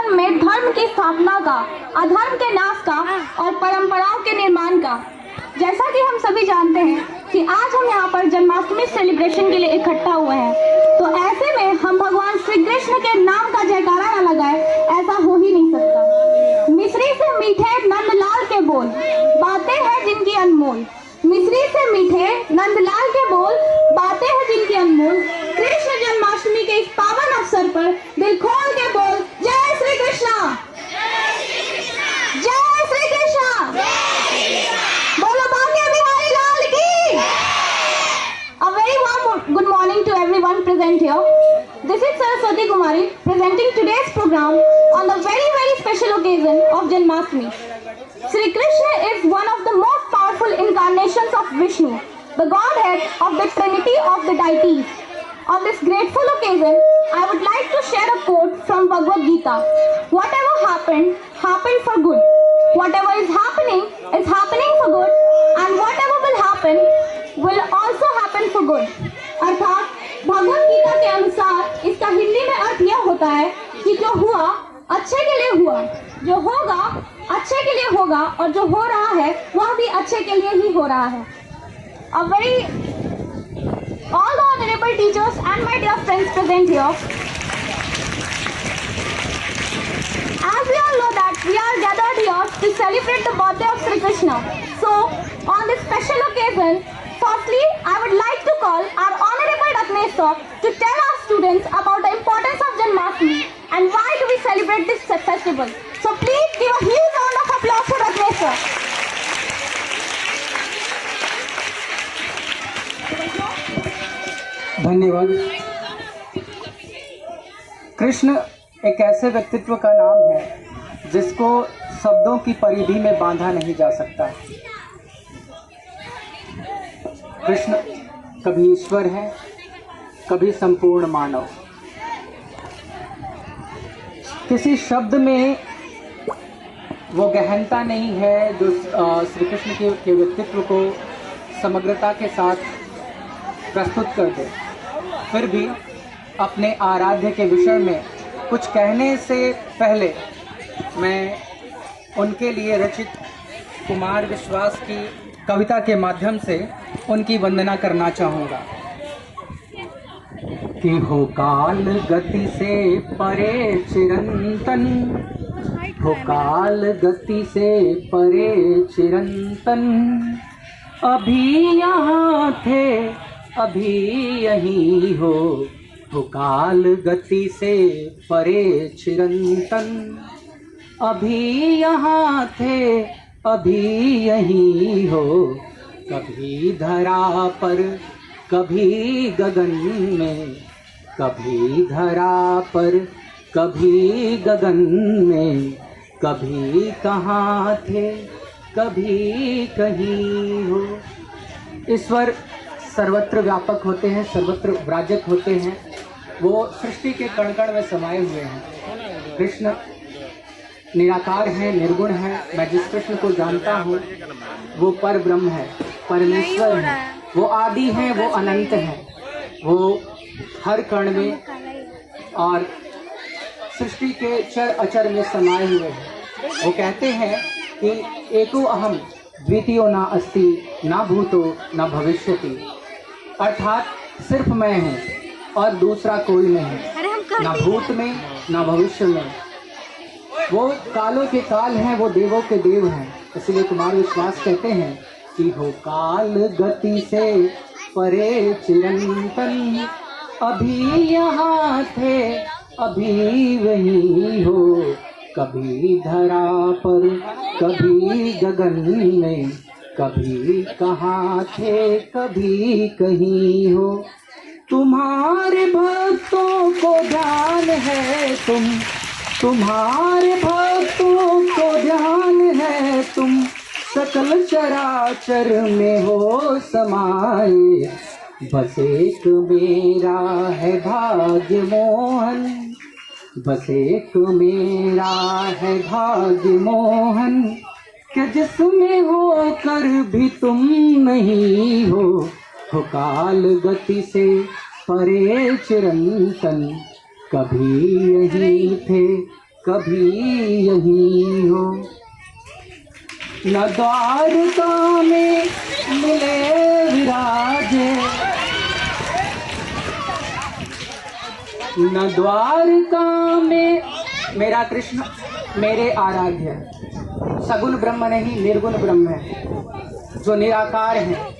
जीवन में धर्म की स्थापना का, अधर्म के नाश का और परंपराओं के निर्माण का। जैसा कि हम सभी जानते हैं कि आज हम यहाँ पर जन्माष्टमी सेलिब्रेशन के लिए इकट्ठा हुए हैं, तो ऐसे में हम भगवान श्री कृष्ण के नाम का जयकारा न लगाए, ऐसा हो ही नहीं सकता। मिश्री से मीठे नंदलाल के बोल, बातें हैं जिनकी अनमोल। मिश्री से मीठे नंदलाल के बोल, बातें हैं जिनकी अनमोल। कृष्ण जन्माष्टमी के इस पावन अवसर पर दिल खोल के बोल, जय श्री कृष्णा, जय श्री कृष्णा, बोलो बांके बिहारी लाल की। A very warm good morning to everyone present here. This is Saraswati Kumari presenting today's program on the very special occasion of Janmashtami. Shri Krishna is one of the most powerful incarnations of Vishnu, the Godhead of the Trinity of the deities. On this grateful occasion, I would like to share a quote from Bhagavad Gita. Whatever happened, happened for good. Whatever is happening for good, and whatever will happen will also happen for good. अर्थात भगवद गीता के अनुसार इसका हिंदी में अर्थ यह होता है कि जो हुआ अच्छे के लिए हुआ, जो होगा अच्छे के लिए होगा, और जो हो रहा है वह भी अच्छे के लिए ही हो रहा है। All the honorable teachers and my dear friends present here, as we all know that we are gathered here to celebrate the birthday of Sri Krishna. So, on this special occasion, firstly, I would like to call our Honorable Ratnesh sir to tell our students about the importance of Janmashtami and why do we celebrate this festival. So, please give a huge round of applause for Ratnesh sir. धन्यवाद। कृष्ण एक ऐसे व्यक्तित्व का नाम है जिसको शब्दों की परिधि में बांधा नहीं जा सकता। कृष्ण कभी ईश्वर है, कभी संपूर्ण मानव। किसी शब्द में वो गहनता नहीं है जो श्री कृष्ण के व्यक्तित्व को समग्रता के साथ प्रस्तुत कर दे। फिर भी अपने आराध्य के विषय में कुछ कहने से पहले मैं उनके लिए रचित कुमार विश्वास की कविता के माध्यम से उनकी वंदना करना चाहूँगा। कि हो काल गति से परे चिरंतन, हो काल गति से परे चिरंतन, अभी यहाँ थे अभी यहीं हो काल गति से परे चिरंतन, अभी यहाँ थे अभी यहीं हो, कभी धरा पर कभी गगन में, कभी धरा पर कभी गगन में, कभी कहाँ थे कभी कहीं हो। ईश्वर सर्वत्र व्यापक होते हैं, सर्वत्र विराजक होते हैं, वो सृष्टि के कण कण में समाये हुए हैं। कृष्ण निराकार है, निर्गुण है। मैं जिस कृष्ण को जानता हूँ वो पर ब्रह्म है, परमेश्वर है, वो आदि है, वो अनंत है, वो हर कण में और सृष्टि के चर अचर में समाये हुए हैं। वो कहते हैं कि एको अहम द्वितीयो ना अस्ति ना भूतो ना भविष्यति, अर्थात सिर्फ मैं हूँ और दूसरा कोई नहीं, ना भूत में ना भविष्य में। वो कालों के काल हैं, वो देवों के देव हैं। इसलिए कुमार विश्वास कहते हैं कि हो काल गति से परे चिरंतन, अभी यहाँ थे अभी वहीं हो, कभी धरा पर कभी गगन में, कभी कहाँ थे कभी कहीं हो। तुम्हारे भक्तों को ध्यान है तुम्हारे भक्तों को ध्यान है, तुम सकल चराचर में हो समाये, बस एक मेरा है भाग्य मोहन, बस एक मेरा है भाग्य मोहन, कि जिसमें होकर भी तुम नहीं हो काल गति से परे चिरंतन, कभी यहीं थे कभी यही हो। न द्वारका में मिले विराजे, न द्वारका में मेरा कृष्ण मेरे आराध्य है। सगुण ब्रह्म नहीं, निर्गुण ब्रह्म है, जो निराकार है,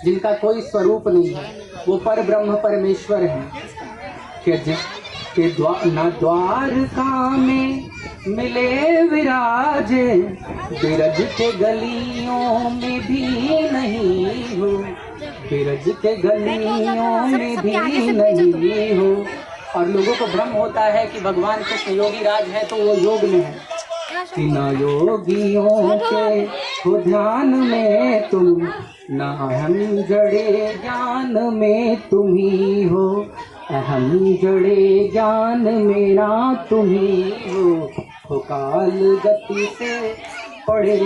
जिनका कोई स्वरूप नहीं है, वो पर ब्रह्म परमेश्वर है। कि न द्वारका में मिले विराजे, बिरज के गलियों में भी नहीं हो, बिरज के गलियों में भी नहीं हो। और लोगों को भ्रम होता है कि भगवान कृष्ण योगी राज है तो वो योग में है। कि न योगियों के हो ध्यान में तुम, न हम जड़े ज्ञान में तुम ही हो, हम जड़े ज्ञान मेरा तुम ही हो काल गति से पड़े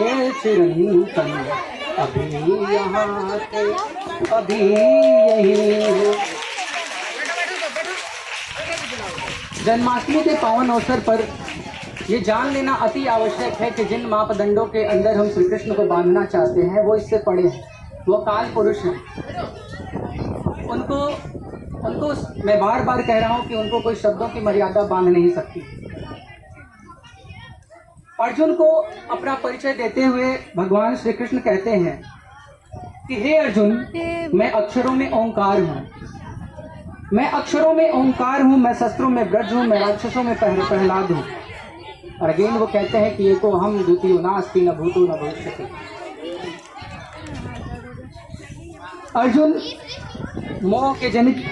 चिरंतन, अभी यहाँ के अभी यही हो। जन्माष्टमी के पावन अवसर पर ये जान लेना अति आवश्यक है कि जिन मापदंडों के अंदर हम श्री कृष्ण को बांधना चाहते हैं वो इससे पड़े हैं, वो काल पुरुष हैं। उनको मैं बार बार कह रहा हूँ कि उनको कोई शब्दों की मर्यादा बांध नहीं सकती। अर्जुन को अपना परिचय देते हुए भगवान श्री कृष्ण कहते हैं कि हे अर्जुन, मैं अक्षरों में ओंकार हूँ, मैं अक्षरों में ओंकार हूँ, मैं शस्त्रों में ब्रज हूँ, मैं राक्षसों में प्रहलाद हूँ। और अगेन वो कहते हैं कि एको हम द्वितीयो नास्ति न भूतो न भविष्यति। अर्जुन मोह के जनित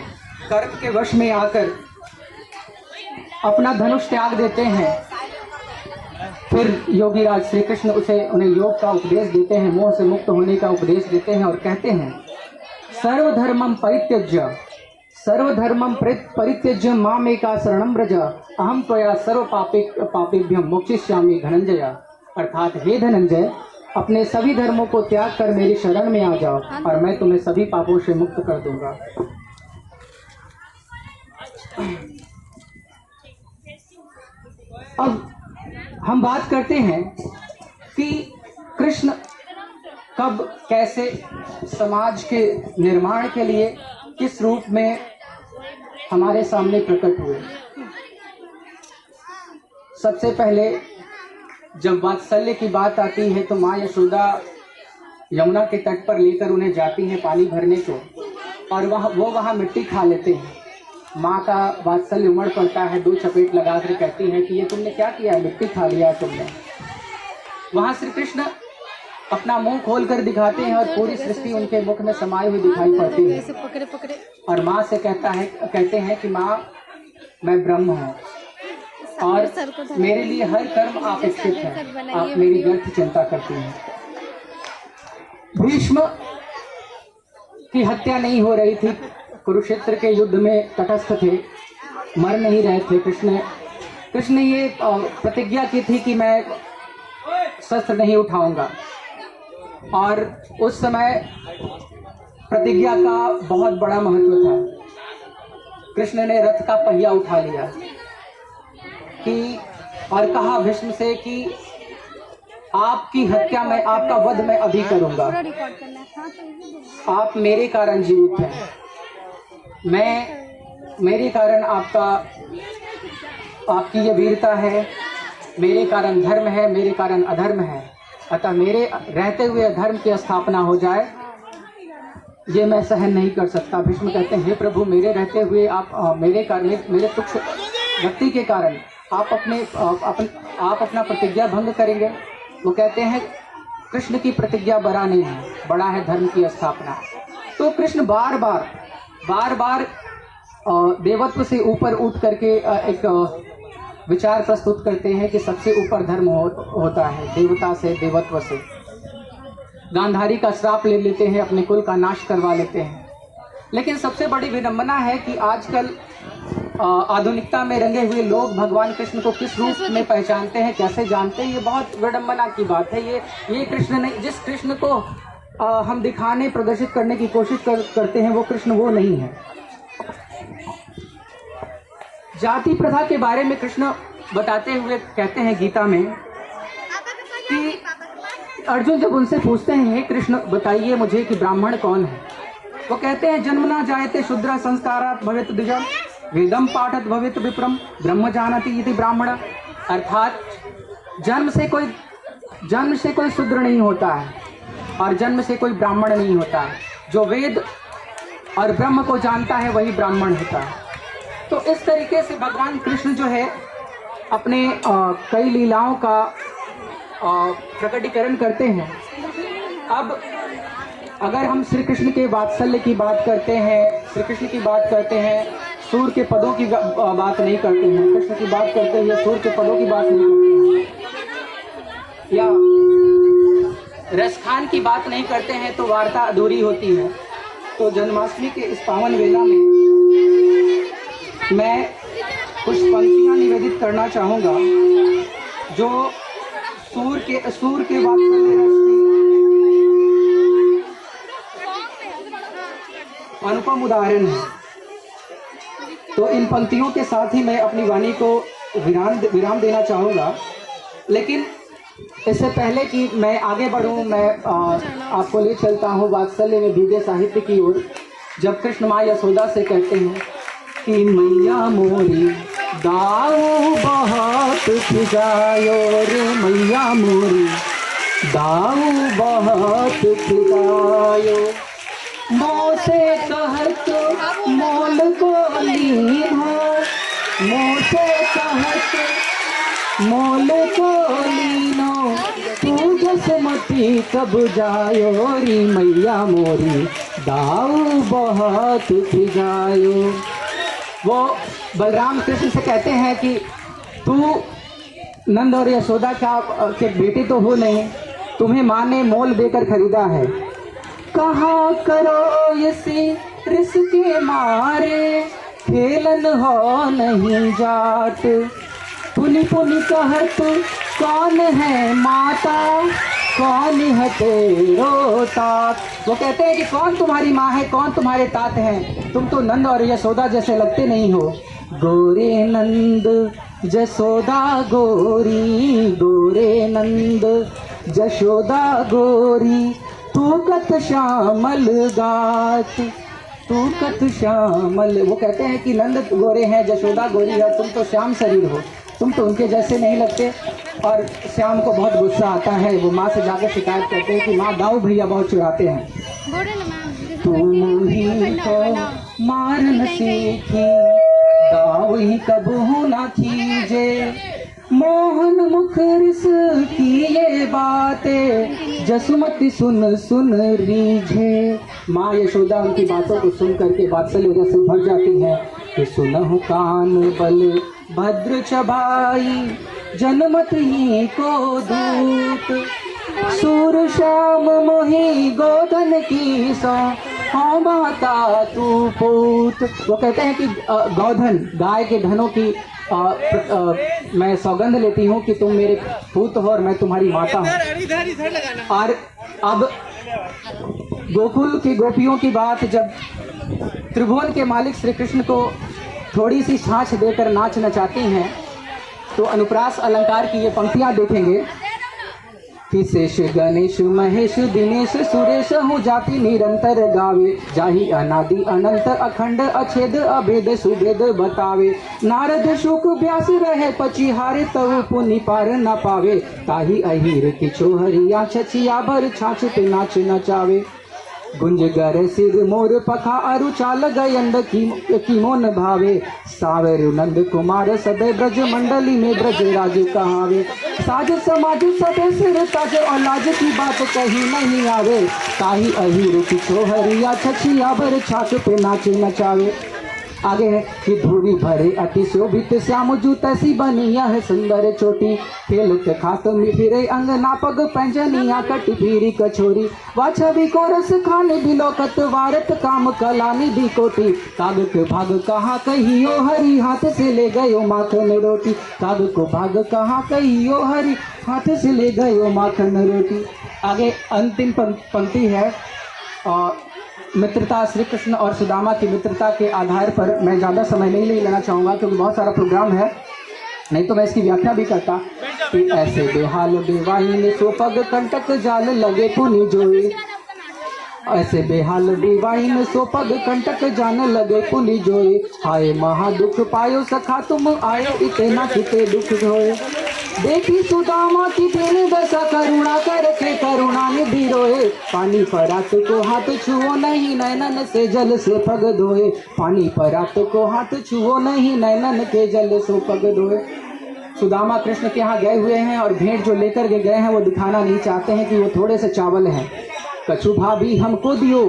कर्म के वश में आकर अपना धनुष त्याग देते हैं। फिर योगीराज श्री कृष्ण उन्हें योग का उपदेश देते हैं, मोह से मुक्त होने का उपदेश देते हैं और कहते हैं सर्वधर्मं परित्यज्य मामेका शरणं व्रज, अहम त्वया सर्व पापेभ्यं मोक्षयिष्यामि धनंजय। अर्थात हे धनंजय, अपने सभी धर्मों को त्याग कर मेरी शरण में आ जाओ और मैं तुम्हें सभी पापों से मुक्त कर दूंगा। अब हम बात करते हैं कि कृष्ण कब कैसे समाज के निर्माण के लिए किस रूप में हमारे सामने प्रकट हुए। सबसे पहले जब वात्सल्य की बात आती है तो माँ यशोदा यमुना के तट पर लेकर उन्हें जाती हैं पानी भरने को, और वहाँ मिट्टी खा लेते हैं। माँ का वात्सल्य उमड़ पड़ता है, दो चपेट लगाकर कहती है कि ये तुमने क्या किया, मिट्टी खा लिया तुमने। वहाँ श्री कृष्ण अपना मुंह खोलकर दिखाते हैं और पूरी सृष्टि उनके मुख में समाई हुई दिखाई पड़ती है। और माँ से कहते हैं कि माँ, मैं ब्रह्म हूँ और मेरे लिए हर कर्म आप स्थित हैं, आप मेरी व्यर्थ चिंता करती हैं। भीष्म की हत्या नहीं हो रही थी, कुरुक्षेत्र के युद्ध में तटस्थ थे, मर नहीं रहे थे। कृष्ण ने ये प्रतिज्ञा की थी कि मैं शस्त्र नहीं उठाऊंगा, और उस समय प्रतिज्ञा का बहुत बड़ा महत्व था। कृष्ण ने रथ का पहिया उठा लिया और कहा भीष्म से कि आपकी हत्या मैं, आपका वध मैं अभी करूंगा, आप मेरे कारण जीवित हैं, मेरे कारण आपकी ये वीरता है, मेरे कारण धर्म है, मेरे कारण अधर्म है, अतः मेरे रहते हुए धर्म की स्थापना हो जाए ये मैं सहन नहीं कर सकता। भीष्म कहते हैं हे प्रभु, मेरे रहते हुए आप मेरे तुच्छ व्यक्ति के कारण आप अपना प्रतिज्ञा भंग करेंगे। वो कहते हैं कृष्ण की प्रतिज्ञा बड़ा नहीं है, बड़ा है धर्म की स्थापना। तो कृष्ण बार बार देवत्व से ऊपर उठ करके एक विचार प्रस्तुत करते हैं कि सबसे ऊपर धर्म होता है, देवता से, देवत्व से। गांधारी का श्राप ले लेते हैं, अपने कुल का नाश करवा लेते हैं। लेकिन सबसे बड़ी विडंबना है कि आजकल आधुनिकता में रंगे हुए लोग भगवान कृष्ण को किस रूप में पहचानते हैं, कैसे जानते हैं, ये बहुत विडंबना की बात है। ये कृष्ण नहीं, जिस कृष्ण को हम दिखाने, प्रदर्शित करने की कोशिश करते हैं, वो कृष्ण वो नहीं है। जाति प्रथा के बारे में कृष्ण बताते हुए कहते हैं गीता में कि अर्जुन जब उनसे पूछते हैं, हे कृष्ण बताइए मुझे कि ब्राह्मण कौन है, वो कहते हैं जन्मना जायते शूद्र संस्कारात् भवेत् द्विजम् वेदम पाठत भवेत् विप्रम ब्रह्म जानति इति ब्राह्मण। अर्थात जन्म से कोई शूद्र नहीं होता है और जन्म से कोई ब्राह्मण नहीं होता है। जो वेद और ब्रह्म को जानता है वही ब्राह्मण होता है। तो इस तरीके से भगवान कृष्ण जो है अपने कई लीलाओं का प्रकटीकरण करते हैं। अब अगर हम श्री कृष्ण के वात्सल्य की बात करते हैं, श्री कृष्ण की बात करते हैं, सूर्य के पदों की बात नहीं करते हैं, कृष्ण की बात करते हुए सूर्य के पदों की बात नहीं करते हैं, या रसखान की बात नहीं करते हैं तो वार्ता अधूरी होती है। तो जन्माष्टमी के इस पावन वेला में मैं कुछ पंक्तियां निवेदित करना चाहूँगा जो सूर्य के वात्सल्य रस की अनुपम उदाहरण है। तो इन पंक्तियों के साथ ही मैं अपनी वाणी को विराम देना चाहूँगा। लेकिन इससे पहले कि मैं आगे बढ़ूँ, मैं आपको ले चलता हूँ वात्सल्य में भीगे साहित्य की ओर। जब कृष्ण माँ यशोदा से कहते हैं कि मैया मोरी दाऊ बहुत खिजायो रे, मैया मोरी दाऊ बहुत खिजायो, मोसे कहत मोल को लीनो, मोसे कहत मोल को लीनो, तू जसमती कब जायो री, मैया मोरी दाऊ बहुत खिजायो। वो बलराम कृष्ण से कहते हैं कि तू नंद और यशोदा के बेटे तो हो नहीं, तुम्हें माँ ने मोल देकर खरीदा है। कहा करो इसी रिस के मारे, खेलन हो नहीं जात, पुनि पुनि कहत कौन है माता, कौन है तेरो तात। वो कहते हैं कि कौन तुम्हारी माँ है, कौन तुम्हारे तात हैं, तुम तो नंद और यशोदा जैसे लगते नहीं हो। गोरे नंद जसोदा गोरी, गोरे नंद जशोदा गोरी, तू कत श्यामल गात, तू कत श्यामल। वो कहते हैं कि नंद गोरे हैं, जशोदा गोरी है, तुम तो श्याम शरीर हो, तुम तो उनके जैसे नहीं लगते। और श्याम को बहुत गुस्सा आता है, वो माँ से जाकर शिकायत करते हैं कि माँ दाऊ भैया बहुत चिढ़ाते हैं। तुम ही तो मारन सीखी, दाऊ ही कबहू ना कीजे, मोहन मुख रिस की ये बातें, जसुमती सुन सुन रीझे। माँ यशोदा उनकी बातों को सुन करके वात्सल्य से भर जाती है कि सुनहु कान बल भद्र चबाई, जनमत ही को दूत, सूर श्याम मोहि गोधन की सो, हाँ माता तू पूत। वो कहते हैं कि गोधन गाय के धनों की मैं सौगंध लेती हूँ कि तुम मेरे पूत हो और मैं तुम्हारी माता हूँ। और अब गोकुल की गोपियों की बात, जब त्रिभुवन के मालिक श्री कृष्ण को थोड़ी सी छाछ देकर नाच नचाती हैं, तो अनुप्रास अलंकार की ये पंक्तियां देखेंगे कि शेष गणेश महेश दिनेश सुरेश हूँ जाति निरंतर गावे, जाहि अनादि अनंत अखंड अछेद अभेद सुभेद बतावे, नारद शुक व्यास रहे पचिहारे तव पुनि पार न पावे, ताहि अहिर किछो हरिया छछिया भर छाछ पे नाच नचावे, गुंज गर सिर मोर पखा अरु चाल गयंद की मोन भावे, सावेरु नंद कुमार सदै ब्रज मंडली में ब्रज राज कहावे, साज समाज सदै सिर ताज और लाज की बात कही नहीं आवे, ताही अहिर किछो हरिया छछिया भर छाछ पे नाच नचावे। आगे है कि धूरी भरे अति शोभित श्याम जूतसी बनिया है सुंदर चोटी, खेलत खात फिरे अंगना पग पैंजनिया कट भीरी कछोरी, वाछवी को रस खाने बिलोकत वारत काम कलानी दी कोटी, काग के भाग कहाँ कहियो हरि हाथ से ले गयो माखन रोटी, काग को भाग कहाँ कहियो हरि हाथ से ले गयो माखन रोटी। आगे अंतिम पंक्ति है और मित्रता, श्री कृष्ण और सुदामा की मित्रता के आधार पर मैं ज़्यादा समय नहीं लेना चाहूँगा क्योंकि बहुत सारा प्रोग्राम है। नहीं तो मैं इसकी व्याख्या भी करता कि ऐसे बेहाल बेवाहिन सो पग कंटक जाल लगे पुनि जोए। ऐसे बेहाल बेवाहिन सो पग कंटक जान लगे पुनि जोए। हाय महा दुख पायो सखा तुम आए इतना किते दुख होए। देखी सुदामा की तेरे दशा करुणा करके करुणा निधि रोए। पानी परात को हाथ छुओ नहीं नैनन से जल से पग धोए। पानी परात को हाथ छुओ नहीं नैनन के जल से पग धोए। सुदामा कृष्ण के यहाँ गए हुए हैं और भेंट जो लेकर के गए हैं वो दिखाना नहीं चाहते हैं कि वो थोड़े से चावल हैं। कछु भाभी हमको दियो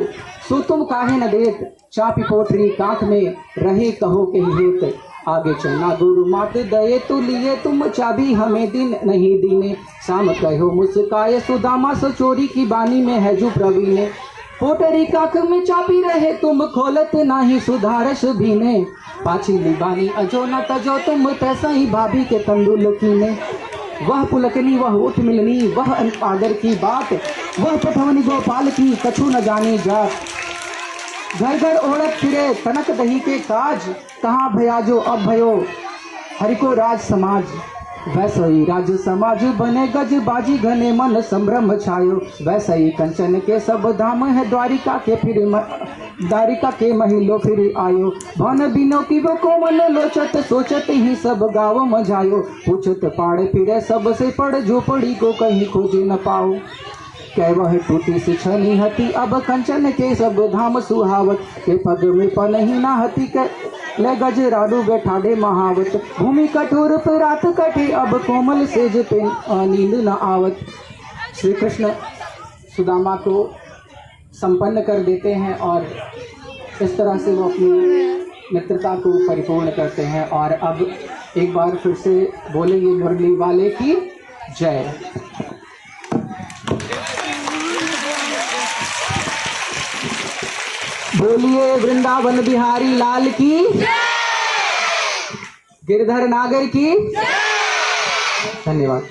सो तुम काहे न देत। चापी पोटरी कांख में रहे कहो के हेत। आगे चलना गुरु मात दये तू लिए तुम चाबी हमें दिन नहीं दीने। शाम कहो मुस्काए सुदामा सो चोरी की बानी में है जो प्रवीणे। पोटरी कांख में चापी रहे तुम खोलत नाही सुधारस भीने। पाछी लिबानी अजो न तजो तुम तैसा ही भाभी के तंदुल कीने। वह पुलकनी वह उठ मिलनी वह आदर की बात। वह पठवनी गोपाल की कछु न जानी जात। घर घर ओढ़त फिरे तनक दही के काज। कहाँ भया जो अब भयो हरि को राज समाज। वैसे ही राज समाज बने गज बाजी घने मन संभ्रम छायो। वैसे ही कंचन के सब धाम है द्वारिका के फिर द्वारिका के महिलो फिर आयो। भन बिनो की वो कोमल लोचत सोचत ही सब गाँव मझायो। पूछत पाड़े फिरे सब से पड़ झोपड़ी को कहीं खोजे न पाओ। कह वह टूटी सी छनी हती अब कंचन के सब धाम सुहावत। के पग में पनही ना हती के ले गज राडू बैठाडे महावत। भूमि कठोर पे रात कटे अब कोमल सेज पे नींद न आवत। श्री कृष्ण सुदामा को संपन्न कर देते हैं और इस तरह से वो अपनी मित्रता को परिपूर्ण करते हैं। और अब एक बार फिर से बोलेंगे मुरली वाले की जय। बोलिए वृंदावन बिहारी लाल की, गिरधर नागर की। धन्यवाद।